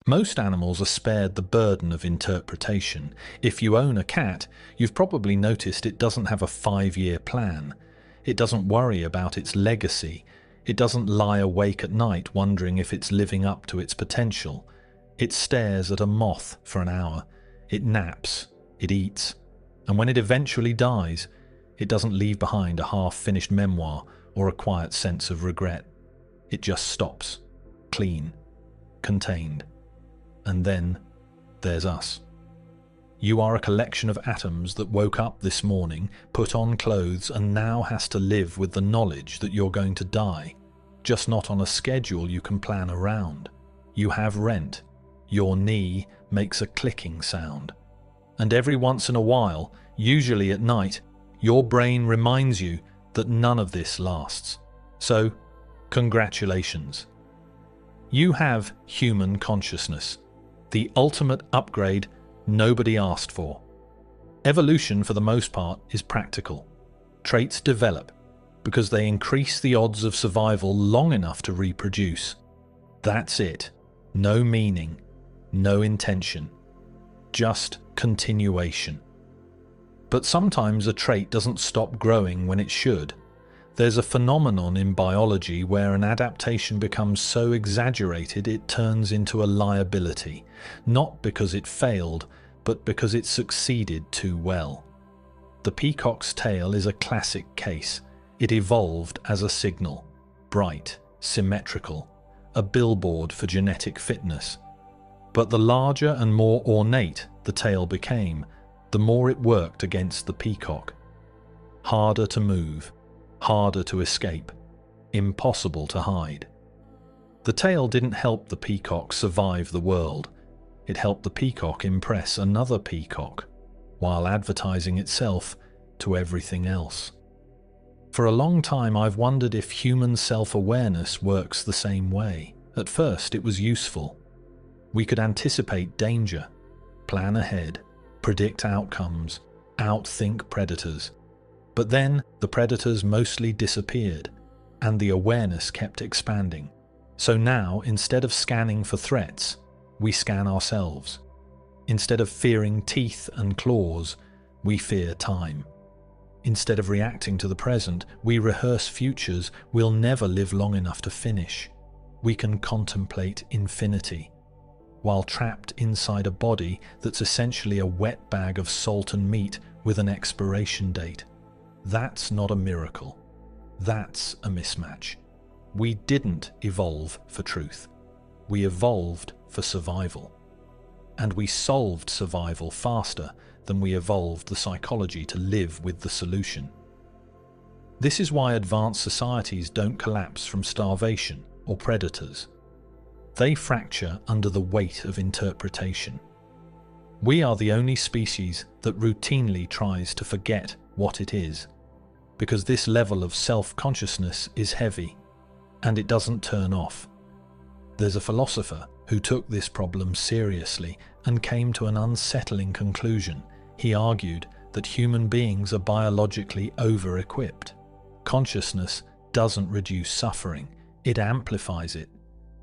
Most animals are spared the burden of interpretation. If you own a cat, you've probably noticed it doesn't have a 5-year plan. It doesn't worry about its legacy. It doesn't lie awake at night wondering if it's living up to its potential. It stares at a moth for an hour. It naps. It eats. And when it eventually dies, it doesn't leave behind a half-finished memoir or a quiet sense of regret. It just stops. Clean. Contained. And then there's us. You are a collection of atoms that woke up this morning, put on clothes, and now has to live with the knowledge that you're going to die, just not on a schedule you can plan around. You have rent. Your knee makes a clicking sound. And every once in a while, usually at night, your brain reminds you that none of this lasts. So, congratulations. You have human consciousness, the ultimate upgrade nobody asked for. Evolution, for the most part, is practical. Traits develop because they increase the odds of survival long enough to reproduce. That's it. No meaning, no intention, just continuation. But sometimes a trait doesn't stop growing when it should. There's a phenomenon in biology where an adaptation becomes so exaggerated it turns into a liability, not because it failed, but because it succeeded too well. The peacock's tail is a classic case. It evolved as a signal, bright, symmetrical, a billboard for genetic fitness. But the larger and more ornate the tail became, the more it worked against the peacock. Harder to move, harder to escape, impossible to hide. The tail didn't help the peacock survive the world. It helped the peacock impress another peacock, while advertising itself to everything else. For a long time I've wondered if human self-awareness works the same way. At first it was useful. We could anticipate danger, plan ahead, predict outcomes, outthink predators. But then the predators mostly disappeared, and the awareness kept expanding. So now, instead of scanning for threats, we scan ourselves. Instead of fearing teeth and claws, we fear time. Instead of reacting to the present, we rehearse futures we'll never live long enough to finish. We can contemplate infinity, while trapped inside a body that's essentially a wet bag of salt and meat with an expiration date. That's not a miracle. That's a mismatch. We didn't evolve for truth. We evolved for survival. And we solved survival faster than we evolved the psychology to live with the solution. This is why advanced societies don't collapse from starvation or predators. They fracture under the weight of interpretation. We are the only species that routinely tries to forget what it is, because this level of self-consciousness is heavy, and it doesn't turn off. There's a philosopher who took this problem seriously and came to an unsettling conclusion. He argued that human beings are biologically over-equipped. Consciousness doesn't reduce suffering, it amplifies it.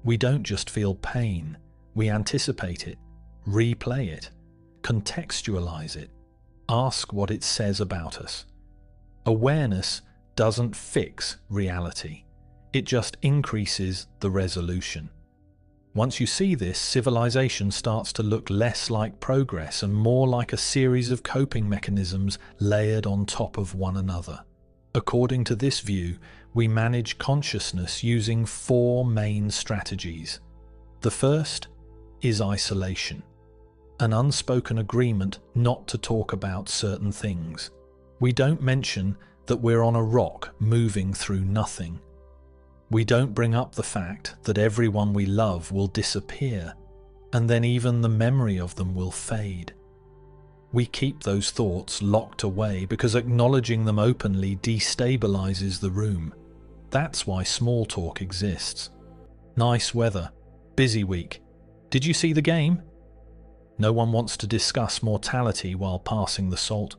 We don't just feel pain, we anticipate it, replay it, contextualize it, ask what it says about us. Awareness doesn't fix reality, it just increases the resolution. Once you see this, civilization starts to look less like progress and more like a series of coping mechanisms layered on top of one another. According to this view, we manage consciousness using 4 main strategies. The first is isolation, an unspoken agreement not to talk about certain things. We don't mention that we're on a rock moving through nothing. We don't bring up the fact that everyone we love will disappear, and then even the memory of them will fade. We keep those thoughts locked away because acknowledging them openly destabilizes the room. That's why small talk exists. Nice weather. Busy week. Did you see the game? No one wants to discuss mortality while passing the salt.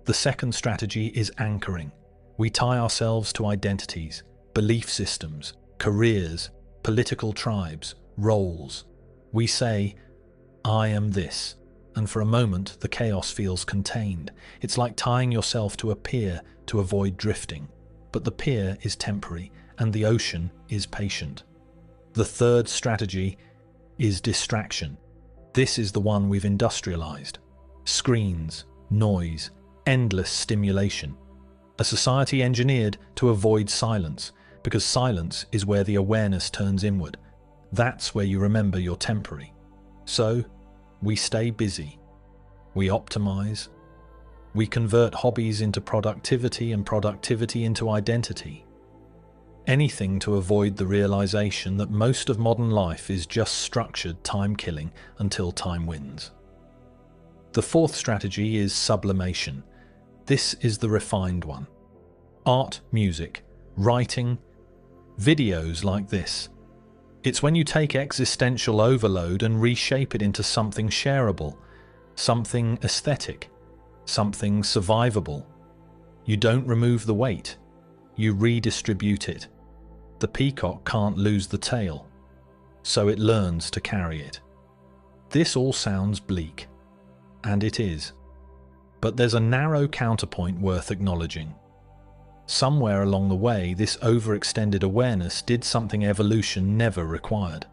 The second strategy is anchoring. We tie ourselves to identities, belief systems, careers, political tribes, roles. We say, I am this, and for a moment the chaos feels contained. It's like tying yourself to a pier to avoid drifting. But the pier is temporary, and the ocean is patient. The third strategy is distraction. This is the one we've industrialized. Screens, noise, endless stimulation. A society engineered to avoid silence, because silence is where the awareness turns inward. That's where you remember you're temporary. So, we stay busy. We optimize. We convert hobbies into productivity and productivity into identity. Anything to avoid the realization that most of modern life is just structured time killing until time wins. The fourth strategy is sublimation. This is the refined one. Art, music, writing, videos like this. It's when you take existential overload and reshape it into something shareable, something aesthetic, something survivable. You don't remove the weight, you redistribute it. The peacock can't lose the tail, so it learns to carry it. This all sounds bleak, and it is. But there's a narrow counterpoint worth acknowledging. Somewhere along the way, this overextended awareness did something evolution never required.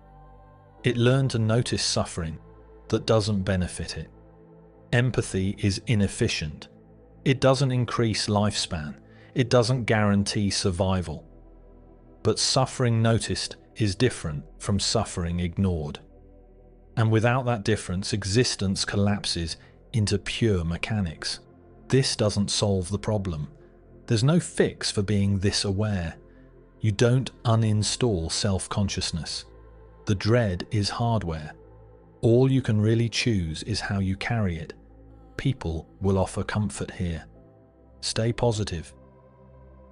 It learned to notice suffering that doesn't benefit it. Empathy is inefficient. It doesn't increase lifespan. It doesn't guarantee survival. But suffering noticed is different from suffering ignored. And without that difference, existence collapses into pure mechanics. This doesn't solve the problem. There's no fix for being this aware. You don't uninstall self-consciousness. The dread is hardware. All you can really choose is how you carry it. People will offer comfort here. Stay positive.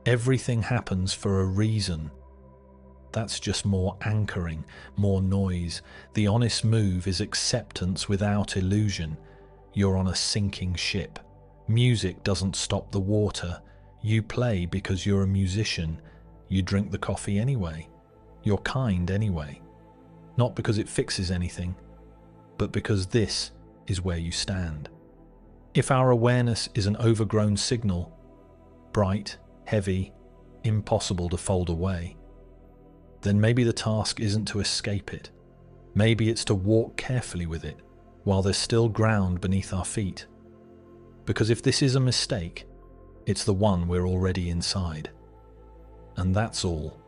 Everything happens for a reason. That's just more anchoring, more noise. The honest move is acceptance without illusion. You're on a sinking ship. Music doesn't stop the water. You play because you're a musician. You drink the coffee anyway. You're kind anyway. Not because it fixes anything, but because this is where you stand. If our awareness is an overgrown signal, bright, heavy, impossible to fold away, then maybe the task isn't to escape it. Maybe it's to walk carefully with it while there's still ground beneath our feet. Because if this is a mistake, it's the one we're already inside. And that's all.